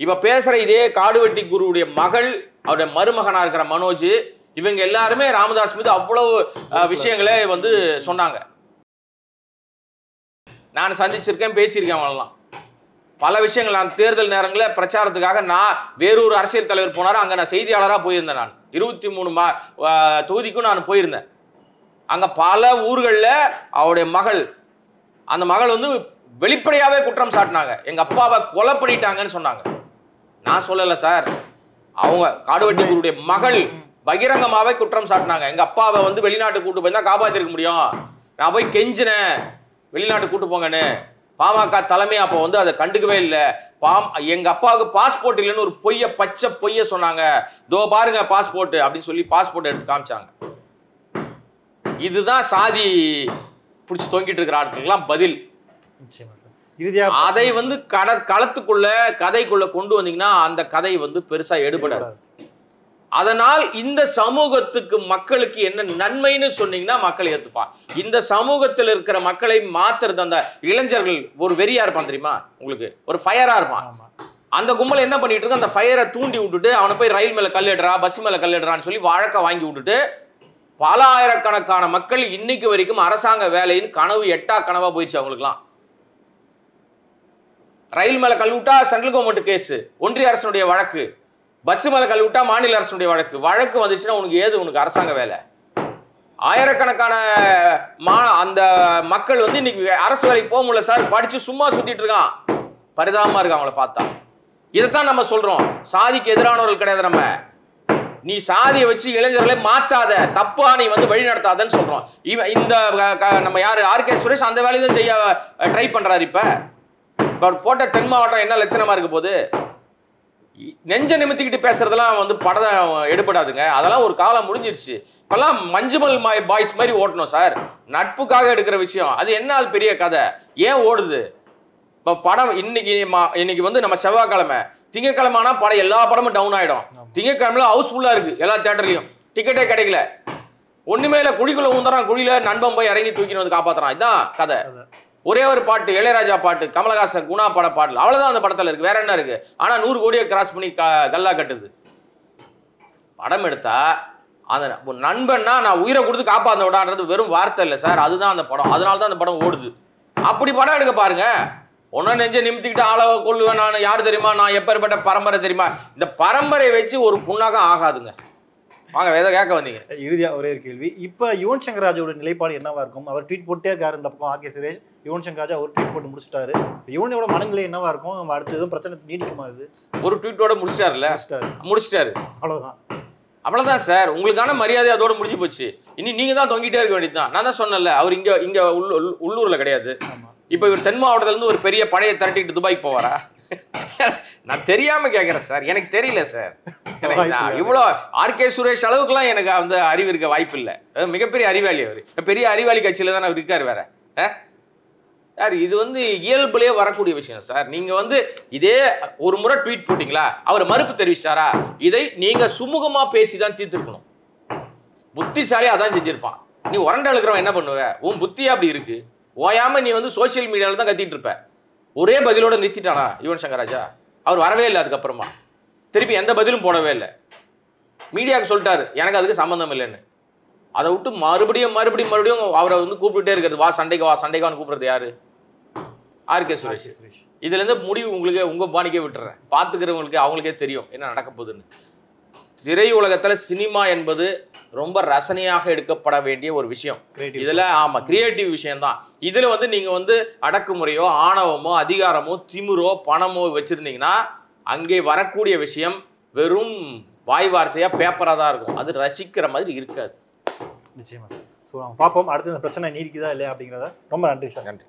இப்ப பேசுற இதே காடுவெட்டி குருவுடைய மகள், அவருடைய மருமகனா இருக்கிற மனோஜ், இவங்க எல்லாருமே ராமதாஸ் மீது அவ்வளவு விஷயங்களே வந்து சொன்னாங்க. நான் சந்திச்சிருக்கேன், பேசியிருக்கேன். அவங்கெல்லாம் பல விஷயங்கள். நான் தேர்தல் நேரங்களில் பிரச்சாரத்துக்காக நான் வேறொரு அரசியல் தலைவர் போனார், அங்கே நான் செய்தியாளராக போயிருந்தேன். நான் 23 தொகுதிக்கும் நான் போயிருந்தேன். அங்கே பல ஊர்களில் அவருடைய மகள், அந்த மகள் வந்து வெளிப்படையாகவே குற்றம் சாட்டினாங்க, எங்கள் அப்பாவை கொலை பண்ணிட்டாங்கன்னு சொன்னாங்க. நான் சொல்லலை சார், அவங்க காடுவெட்டி குருவுடைய மகள் பகிரங்கமாகவே குற்றம் சாட்டினாங்க. எங்கள் அப்பாவை வந்து வெளிநாட்டு கூட்டு போய் தான் காப்பாற்றிருக்க முடியும், நான் போய் கெஞ்சினேன் வெளிநாட்டு கூட்டு போங்கன்னு. பாமக தலைமை அப்போ வந்து அதை கண்டுக்கவே இல்லை. எங்க அப்பாவுக்கு பாஸ்போர்ட் இல்லைன்னு ஒரு பச்சை பொய்ய சொன்னாங்க. தோ பாருங்க பாஸ்போர்ட் அப்படின்னு சொல்லி பாஸ்போர்ட் எடுத்து காமிச்சாங்க. இதுதான் சாதி பிடிச்சி தொங்கிட்டு இருக்கிற ஆட்களுக்கெல்லாம் பதில். அதை வந்து களத்துக்குள்ள கதைக்குள்ள கொண்டு வந்தீங்கன்னா அந்த கதை வந்து பெருசா எடுபடாது. அதனால் இந்த சமூகத்துக்கு மக்களுக்கு என்ன நன்மைன்னு சொன்னீங்கன்னா மக்கள் ஏத்துப்பான். இந்த சமூகத்தில் இருக்கிற மக்களை மாத்துறது அந்த இளைஞர்கள் ஒரு வெறியா இருப்பான் தெரியுமா உங்களுக்கு, ஒரு ஃபயரா இருப்பான். அந்த கும்பல் என்ன பண்ணிட்டு இருக்கு, அந்த ஃபயரை தூண்டி விட்டுட்டு அவனை போய் ரயில் மேல கல்லிடுறா, பஸ் மேல கல்லிடுறான்னு சொல்லி வழக்க வாங்கி விட்டுட்டு பல ஆயிரக்கணக்கான மக்கள் இன்னைக்கு வரைக்கும் அரசாங்க வேலையின் கனவு எட்டா கனவா போயிடுச்சு அவங்களுக்குலாம். ரயில் மேல கல்விட்டா சென்ட்ரல் கவர்மெண்ட் கேஸ், ஒன்றிய அரசுடைய வழக்கு, பஸ் மேல கல்விட்டா மாநில அரசுடைய வழக்கு வந்துச்சுன்னா உனக்கு அரசாங்க வேலை. ஆயிரக்கணக்கான அந்த மக்கள் வந்து இன்னைக்கு அரசு வேலைக்கு போக முடியல சார், படிச்சு சும்மா சுத்திட்டு இருக்கான். பரிதாபமா இருக்கு அவங்கள பார்த்தா. இதைத்தான் நம்ம சொல்றோம், சாதிக்கு எதிரானவர்கள் கிடையாது நம்ம. நீ சாதியை வச்சு இளைஞர்களை மாத்தாத, தப்பா நீ வந்து வழி நடத்தாதன்னு சொல்றோம். இந்த நம்ம யாரு ஆர்.கே. சுரேஷ் அந்த வேலையை தான் செய்ய ட்ரை பண்றாரு. இப்ப போட்ட தென் மாவட்டம் என்ன லட்சணமா இருக்க போது? நெஞ்ச நிமித்திக்கிட்டு பேசுறதெல்லாம் வந்து படம் எடுபடாதுங்க. அதெல்லாம் ஒரு காலம் முடிஞ்சிருச்சு. இப்பெல்லாம் மஞ்சுமல் பாய்ஸ் மாதிரி ஓட்டணும் சார். நட்புக்காக எடுக்கிற விஷயம் அது என்ன, அது பெரிய கதை ஏன் ஓடுது? இப்போ படம் இன்னைக்கு வந்து நம்ம செவ்வாய்க்கிழமை, திங்கக்கிழமை ஆனா படம் எல்லா படமும் டவுன் ஆயிடும். திங்கக்கிழமையில ஹவுஸ்ஃபுல்லா இருக்கு எல்லா தியேட்டர்லயும், டிக்கெட்டே கிடைக்கல. ஒண்ணுமே இல்லை, குழிக்குள்ள ஊந்துறான், குழியில நண்பன் போய் இறங்கி தூக்கின்னு வந்து காப்பாத்துறான். இதுதான் கதை. ஒரே ஒரு பாட்டு, இளையராஜா பாட்டு, கமலஹாசன் குணா பட பாடல், அவ்வளவுதான் அந்த படத்துல இருக்கு. வேற என்ன இருக்கு? ஆனா 100 கோடியை கிராஸ் பண்ணி கல்லா கட்டுது. படம் எடுத்தா அந்த நண்பன்னா நான் உயிரை கொடுத்து காப்பாற்ற விடான்றது வெறும் வார்த்தை இல்லை சார், அதுதான் அந்த படம். அதனால தான் அந்த படம் ஓடுது. அப்படி படம் எடுக்க பாருங்க. ஒன்னும் நெஞ்ச நிமித்திக்கிட்டு ஆளவை கொள்ளுவேன் நான், யார் தெரியுமா, நான் எப்பேற்பட்ட பரம்பரை தெரியுமா, இந்த பரம்பரை வச்சு ஒரு புண்ணாகம் ஆகாதுங்க. வாங்க எதை கேட்க வந்தீங்க? இறுதியா ஒரே ஒரு கேள்வி. இப்ப யுவன் சங்கர் ராஜாவோட நிலைப்பாடு என்னவா இருக்கும்? அவர் ட்வீட் போட்டே இருக்காரு இந்த பக்கம் ஆர்கே சுரேஷ், யுவன் சங்கர் ராஜா ஒரு ட்வீட் போட்டு முடிச்சிட்டாரு. யுவனோட மனநிலை என்னவா இருக்கும்? அடுத்து எதுவும் பிரச்சனை நீடிக்குமா? இது ஒரு ட்வீட்டோட முடிச்சிட்டாருல்ல, முடிச்சிட்டாரு, அவ்வளவுதான் சார். உங்களுக்கான மரியாதை அதோட முடிஞ்சு போச்சு. இனி நீங்க தான் தொங்கிட்டே இருக்க வேண்டியதுதான். நான் தான் சொன்னேன்ல, அவர் இங்க உள்ளூர்ல கிடையாது. இப்ப இவர் தென் மாவட்டத்துல இருந்து ஒரு பெரிய படையை திரட்டிட்டு துபாய்க்கு போவாரா? நான் தெரியாம கேட்கறேன் சார், எனக்கு தெரியல சார். இவ்வளோ ஆர்கே சுரேஷ் அளவுக்குலாம் எனக்கு வந்து அறிவு இருக்க வாய்ப்பு இல்லை. மிகப்பெரிய அறிவாளி அவர், பெரிய அறிவாளி கட்சியில தான் அவர் இருக்காரு. வேற சார் இது வந்து இயல்புலேயே வரக்கூடிய விஷயம் சார். நீங்க வந்து இதே ஒரு முறை ட்வீட் போட்டீங்களா, அவர் மறுப்பு தெரிவிச்சிட்டாரா, இதை நீங்க சுமூகமா பேசிதான் தீர்த்துருக்கணும். புத்திசாலி அதான் செஞ்சிருப்பான். நீ உரண்ட எழுக்கிறவன் என்ன பண்ணுவ? உன் புத்தியா அப்படி இருக்கு, ஓயாம நீ வந்து சோசியல் மீடியாவில் தான் கத்திட்டு இருப்ப. ஒரே பதிலோட நிறுத்திட்டானா யுவன் சங்கர் ராஜா? அவர் வரவே இல்லை. அதுக்கப்புறமா திருப்பி எந்த பதிலும் போடவே இல்லை. மீடியாவுக்கு சொல்லிட்டாரு எனக்கு அதுக்கு சம்பந்தம் இல்லைன்னு. அதை விட்டு மறுபடியும் அவரை வந்து கூப்பிட்டுட்டே இருக்கிறது, வா சண்டைக்கான்னு கூப்பிடுறது யாரு? ஆர்கே சுரேஷ். இதுல இருந்து முடிவு உங்களுக்கு உங்க பாணிக்கே விட்டுறேன். பார்த்துக்கிறவங்களுக்கு அவங்களுக்கே தெரியும் என்ன நடக்க போகுதுன்னு. திரையுலகத்துல சினிமா என்பது ரொம்ப ரசனையாக எடுக்கப்பட வேண்டிய ஒரு விஷயம். இதுல ஆமா கிரியேட்டிவ் விஷயம் தான். இதுல வந்து நீங்க வந்து அடக்குமுறையோ ஆணவமோ அதிகாரமோ திமிரோ பணமோ வச்சிருந்தீங்கன்னா அங்கே வரக்கூடிய விஷயம் வெறும் வாய் வார்த்தையா பேப்பரா தான் இருக்கும். அது ரசிக்கிற மாதிரி இருக்காது. நிச்சயமா. ஸோ பார்ப்போம் அடுத்து இந்த பிரச்சனை நீடிக்குதா இல்லையா அப்படிங்கிறத. ரொம்ப நன்றி சார். நன்றி.